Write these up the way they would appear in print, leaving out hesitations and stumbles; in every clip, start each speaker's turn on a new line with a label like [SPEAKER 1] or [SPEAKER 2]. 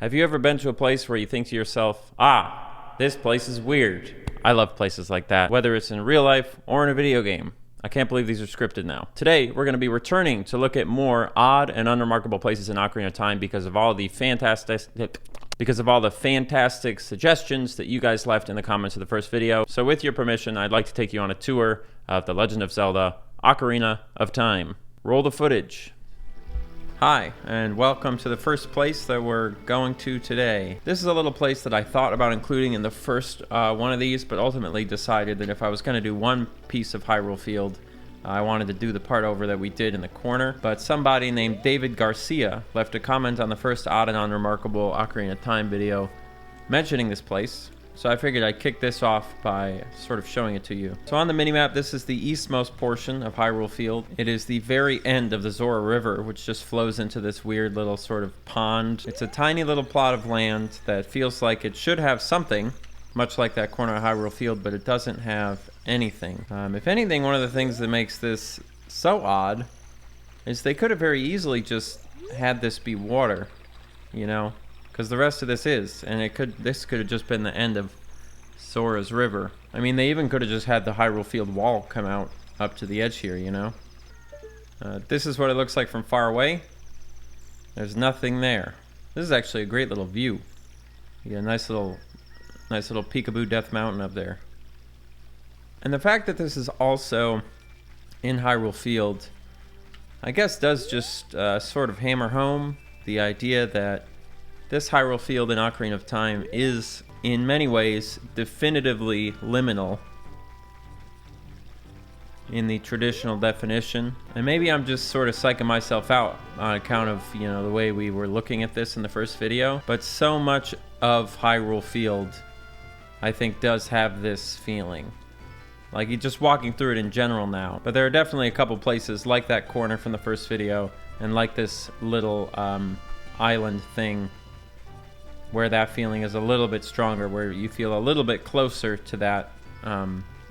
[SPEAKER 1] Have you ever been to a place where you think to yourself, ah, this place is weird? I love places like that, whether it's in real life or in a video game. I can't believe these are scripted now. Today, we're going to be returning to look at more odd and unremarkable places in Ocarina of Time because of all the fantastic suggestions that you guys left in the comments of the first video. So with your permission, I'd like to take you on a tour of The Legend of Zelda: Ocarina of Time. Roll the footage. Hi, and welcome to the first place that we're going to today. This is a little place that I thought about including in the first one of these, but ultimately decided that if I was going to do one piece of Hyrule Field, I wanted to do the part over that we did in the corner. But somebody named David Garcia left a comment on the first odd and unremarkable Ocarina of Time video mentioning this place. So I figured I'd kick this off by sort of showing it to you. So on the minimap, this is the eastmost portion of Hyrule Field. It is the very end of the Zora River, which just flows into this weird little sort of pond. It's a tiny little plot of land that feels like it should have something, much like that corner of Hyrule Field, but it doesn't have anything. If anything, one of the things that makes this so odd is they could have very easily just had this be water, you know? Because the rest of this is, and this could have just been the end of Zora's River. I mean, they even could have just had the Hyrule Field wall come out up to the edge here, you know? This is what it looks like from far away. There's nothing there. This is actually a great little view. You get a nice little peekaboo Death Mountain up there. And the fact that this is also in Hyrule Field, I guess does just sort of hammer home the idea that this Hyrule Field in Ocarina of Time is, in many ways, definitively liminal in the traditional definition. And maybe I'm just sort of psyching myself out on account of, you know, the way we were looking at this in the first video. But so much of Hyrule Field, I think, does have this feeling. Like, you're just walking through it in general now. But there are definitely a couple places like that corner from the first video and like this little island thing where that feeling is a little bit stronger, where you feel a little bit closer to that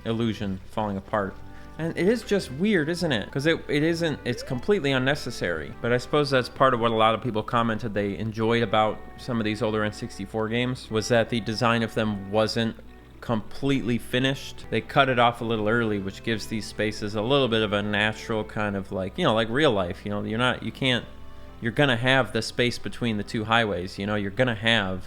[SPEAKER 1] illusion falling apart. And it is just weird, isn't it? Because it's completely unnecessary. But I suppose that's part of what a lot of people commented they enjoyed about some of these older N64 games, was that the design of them wasn't completely finished. They cut it off a little early, which gives these spaces a little bit of a natural kind of, like, you know, like real life. You know, you're gonna have the space between the two highways. You know, you're gonna have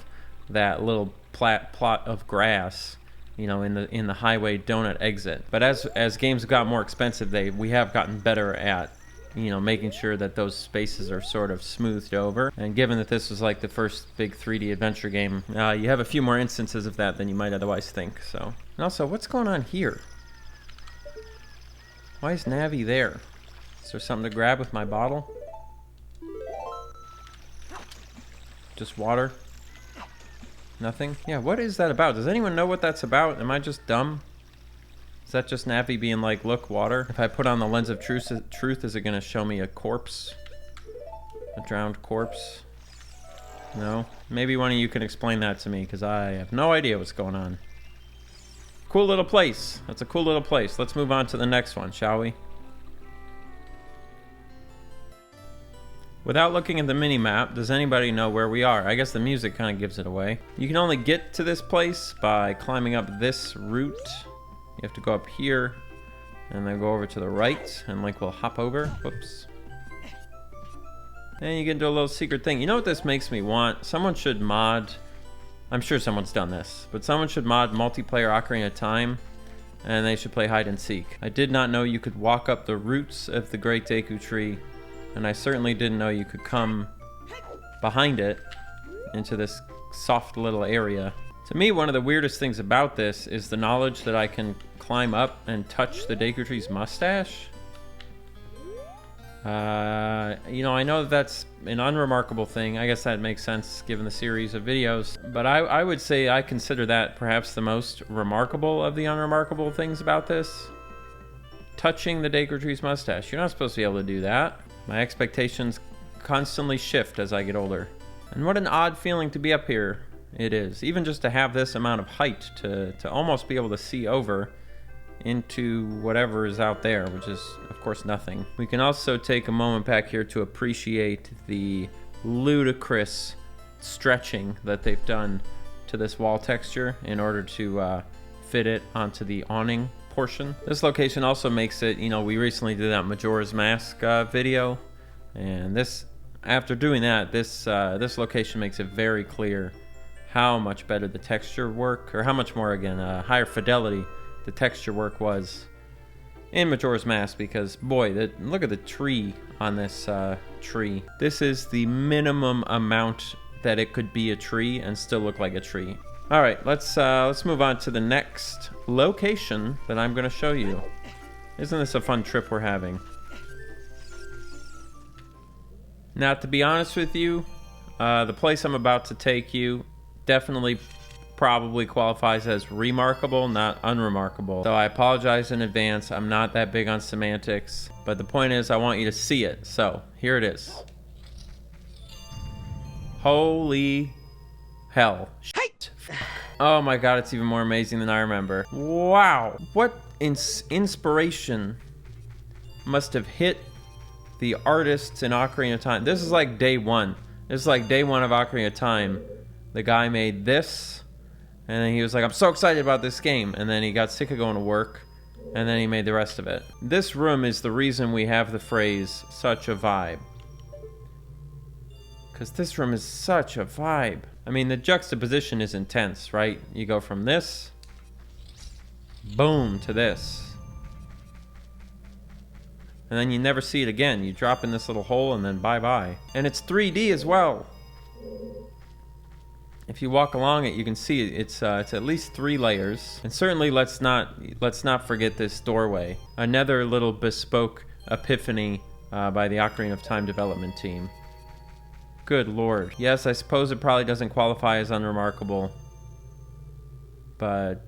[SPEAKER 1] that little plot of grass, you know, in the highway donut exit. But as games got more expensive, we have gotten better at, you know, making sure that those spaces are sort of smoothed over. And given that this was like the first big 3D adventure game, you have a few more instances of that than you might otherwise think. So, and also, what's going on here? Why is Navi there? Is there something to grab with my bottle? Just water? Nothing? Yeah, what is that about? Does anyone know what that's about? Am I just dumb? Is that just Navi being like, look, water? If I put on the lens of truth, is it going to show me a corpse? A drowned corpse? No? Maybe one of you can explain that to me, because I have no idea what's going on. Cool little place. That's a cool little place. Let's move on to the next one, shall we? Without looking at the mini-map, does anybody know where we are? I guess the music kind of gives it away. You can only get to this place by climbing up this route. You have to go up here, and then go over to the right, and Link will hop over. Whoops. And you get into a little secret thing. You know what this makes me want? Someone should mod... I'm sure someone's done this, but someone should mod multiplayer Ocarina of Time, and they should play hide and seek. I did not know you could walk up the roots of the Great Deku Tree, and I certainly didn't know you could come behind it into this soft little area. To me, one of the weirdest things about this is the knowledge that I can climb up and touch the Deku Tree's mustache. You know, I know that's an unremarkable thing. I guess that makes sense given the series of videos. But I would say I consider that perhaps the most remarkable of the unremarkable things about this. Touching the Deku Tree's mustache. You're not supposed to be able to do that. My expectations constantly shift as I get older. And what an odd feeling to be up here it is. Even just to have this amount of height to almost be able to see over into whatever is out there, which is, of course, nothing. We can also take a moment back here to appreciate the ludicrous stretching that they've done to this wall texture in order to fit it onto the awning portion. This location also makes it, you know, we recently did that Majora's Mask video, and this, after doing that, this location makes it very clear how much better the texture work, or how much more, again, higher fidelity the texture work was in Majora's Mask, because boy, look at the tree on this tree. This is the minimum amount that it could be a tree and still look like a tree. All right, let's move on to the next location that I'm gonna show you. Isn't this a fun trip we're having? Now, to be honest with you, the place I'm about to take you definitely probably qualifies as remarkable, not unremarkable. So I apologize in advance. I'm not that big on semantics, but the point is I want you to see it. So here it is. Holy hell. Shit. Oh my god, it's even more amazing than I remember. Wow. What inspiration must have hit the artists in Ocarina of Time. This is like day one. This is like day one of Ocarina of Time. The guy made this, and then he was like, I'm so excited about this game. And then he got sick of going to work, and then he made the rest of it. This room is the reason we have the phrase, such a vibe. Because this room is such a vibe. I mean, the juxtaposition is intense, right? You go from this, boom, to this. And then you never see it again. You drop in this little hole, and then bye-bye. And it's 3D as well. If you walk along it, you can see it's at least 3 layers. And certainly let's not forget this doorway. Another little bespoke epiphany by the Ocarina of Time development team. Good lord. Yes, I suppose it probably doesn't qualify as unremarkable, but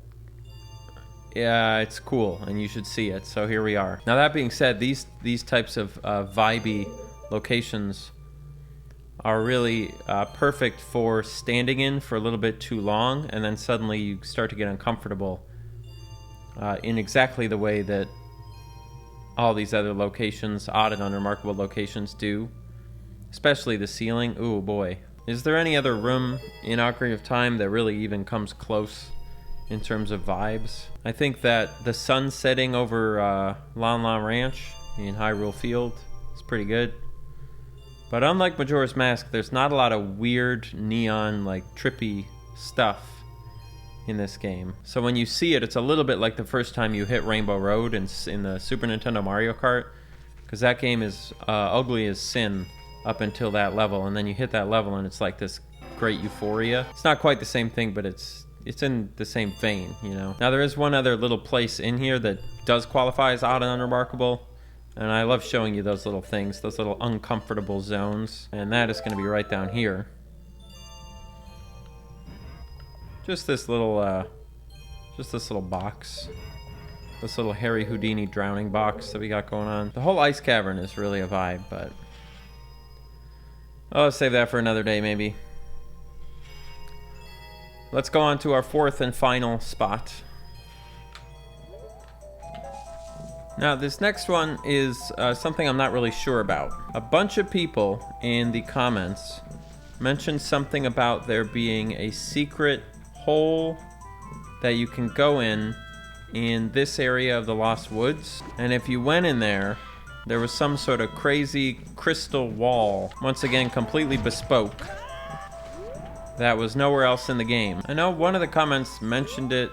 [SPEAKER 1] yeah, it's cool and you should see it. So here we are. Now, that being said, these types of vibey locations are really perfect for standing in for a little bit too long, and then suddenly you start to get uncomfortable in exactly the way that all these other locations, odd and unremarkable locations, do. Especially the ceiling. Ooh boy. Is there any other room in Ocarina of Time that really even comes close in terms of vibes? I think that the sun setting over Lon Lon Ranch in Hyrule Field is pretty good. But unlike Majora's Mask, there's not a lot of weird neon, like trippy stuff in this game. So when you see it, it's a little bit like the first time you hit Rainbow Road in the Super Nintendo Mario Kart, because that game is ugly as sin up until that level, and then you hit that level and it's like this great euphoria. It's not quite the same thing, but it's in the same vein, you know. Now, there is one other little place in here that does qualify as odd and unremarkable, and I love showing you those little things, those little uncomfortable zones, and that is going to be right down here. Just this little box. This little Harry Houdini drowning box that we got going on. The whole ice cavern is really a vibe, but I'll save that for another day, maybe. Let's go on to our fourth and final spot. Now, this next one is something I'm not really sure about. A bunch of people in the comments mentioned something about there being a secret hole that you can go in this area of the Lost Woods. And if you went in there, there was some sort of crazy crystal wall, once again completely bespoke, that was nowhere else in the game. I know one of the comments mentioned it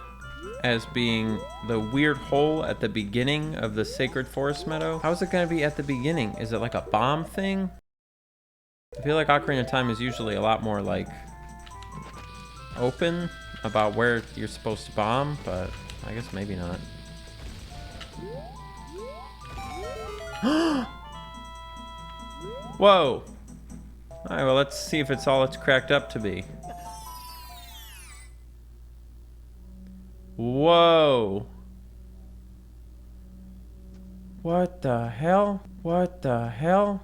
[SPEAKER 1] as being the weird hole at the beginning of the Sacred Forest Meadow. How is it going to be at the beginning? Is it like a bomb thing? I feel like Ocarina of Time is usually a lot more like open about where you're supposed to bomb, but I guess maybe not. Whoa! Alright, well, let's see if it's all it's cracked up to be. Whoa! What the hell? What the hell?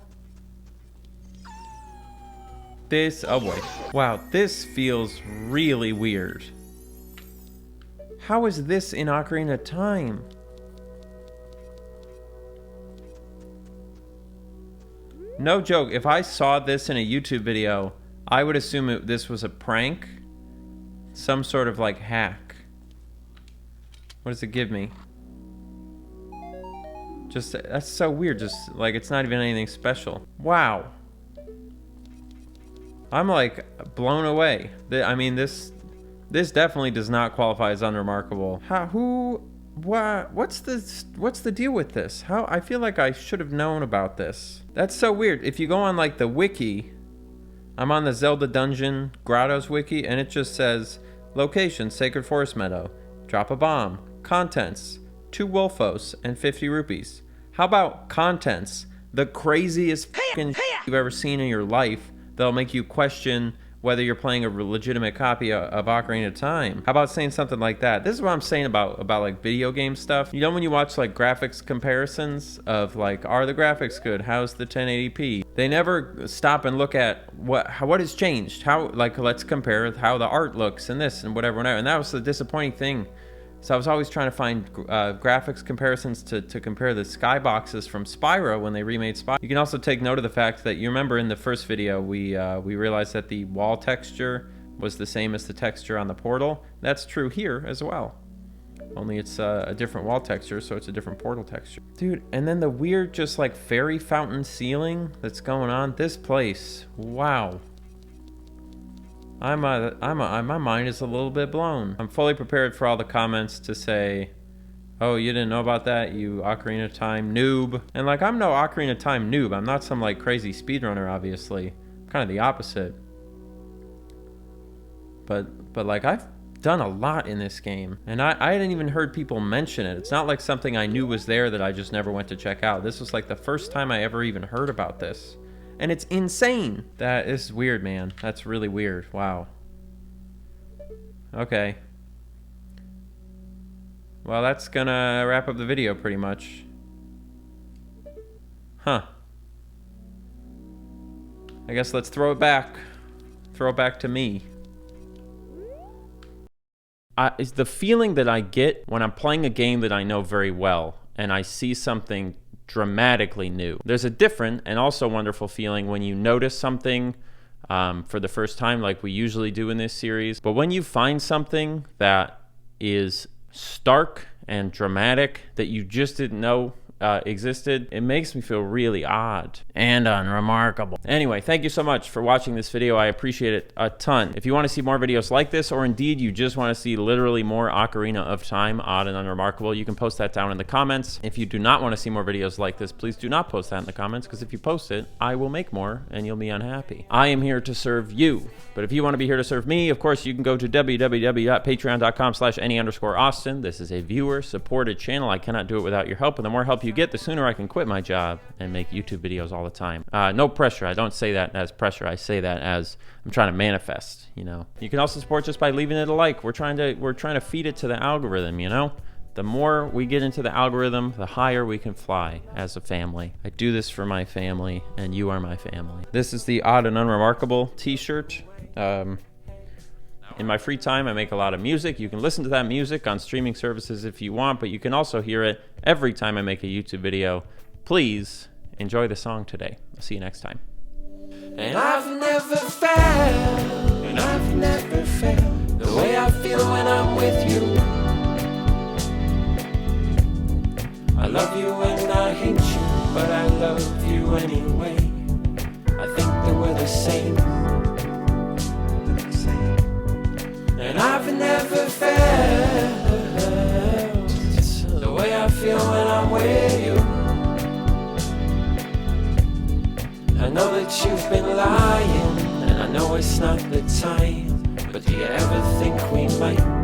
[SPEAKER 1] This, oh boy. Wow, this feels really weird. How is this in Ocarina of Time? No joke, if I saw this in a YouTube video, I would assume this was a prank. Some sort of like hack. What does it give me? Just, that's so weird. Just like, it's not even anything special. Wow. I'm like blown away. I mean, this definitely does not qualify as unremarkable. What's the deal with this? I feel like I should have known about this. That's so weird. If you go on like the wiki, I'm on the Zelda Dungeon Grottos wiki, and it just says, location, Sacred Forest Meadow. Drop a bomb. Contents, 2 Wolfos and 50 rupees. How about contents? The craziest fucking you've ever seen in your life that'll make you question whether you're playing a legitimate copy of Ocarina of Time. How about saying something like that? This is what I'm saying about like video game stuff. You know when you watch like graphics comparisons of like, are the graphics good? How's the 1080p? They never stop and look at what has changed. How, like, let's compare how the art looks and this and whatever. And that was the disappointing thing. So I was always trying to find graphics comparisons to compare the skyboxes from Spyro when they remade Spyro. You can also take note of the fact that, you remember in the first video, we realized that the wall texture was the same as the texture on the portal. That's true here as well. Only it's a different wall texture, so it's a different portal texture. Dude, and then the weird just like fairy fountain ceiling that's going on. This place, wow. My mind is a little bit blown. I'm fully prepared for all the comments to say, oh, you didn't know about that, you Ocarina of Time noob. And like, I'm no Ocarina of Time noob. I'm not some like crazy speedrunner, obviously. I'm kind of the opposite. But like, I've done a lot in this game, and I hadn't even heard people mention it. It's not like something I knew was there that I just never went to check out. This was like the first time I ever even heard about this. And it's insane. That is weird, man. That's really weird. Wow. Okay. Well, that's gonna wrap up the video pretty much. Huh. I guess let's throw it back. Throw it back to me. It's the feeling that I get when I'm playing a game that I know very well and I see something dramatically new. There's a different and also wonderful feeling when you notice something for the first time, like we usually do in this series. But when you find something that is stark and dramatic that you just didn't know existed, it makes me feel really odd and unremarkable. Anyway, thank you so much for watching this video. I appreciate it a ton. If you want to see more videos like this, or indeed you just want to see literally more Ocarina of Time, odd and unremarkable, you can post that down in the comments. If you do not want to see more videos like this, please do not post that in the comments, because if you post it, I will make more and you'll be unhappy. I am here to serve you, but if you want to be here to serve me, of course, you can go to www.patreon.com/any_Austin. This is a viewer-supported channel. I cannot do it without your help, and the more help you get, the sooner I can quit my job and make YouTube videos all the time. No pressure. I don't say that as pressure. I say that as I'm trying to manifest, you know. You can also support just by leaving it a like. We're trying to feed it to the algorithm, you know. The more we get into the algorithm, the higher we can fly as a family. I do this for my family, and you are my family. This is the Odd and Unremarkable t-shirt. In my free time, I make a lot of music. You can listen to that music on streaming services if you want, but you can also hear it every time I make a YouTube video. Please enjoy the song today. I'll see you next time.
[SPEAKER 2] And I've never felt, the way I feel when I'm with you. I love you and I hate you, but I love you anyway. I think that we're the same. And I've never felt the way I feel when I'm with you. I know that you've been lying, and I know it's not the time, but do you ever think we might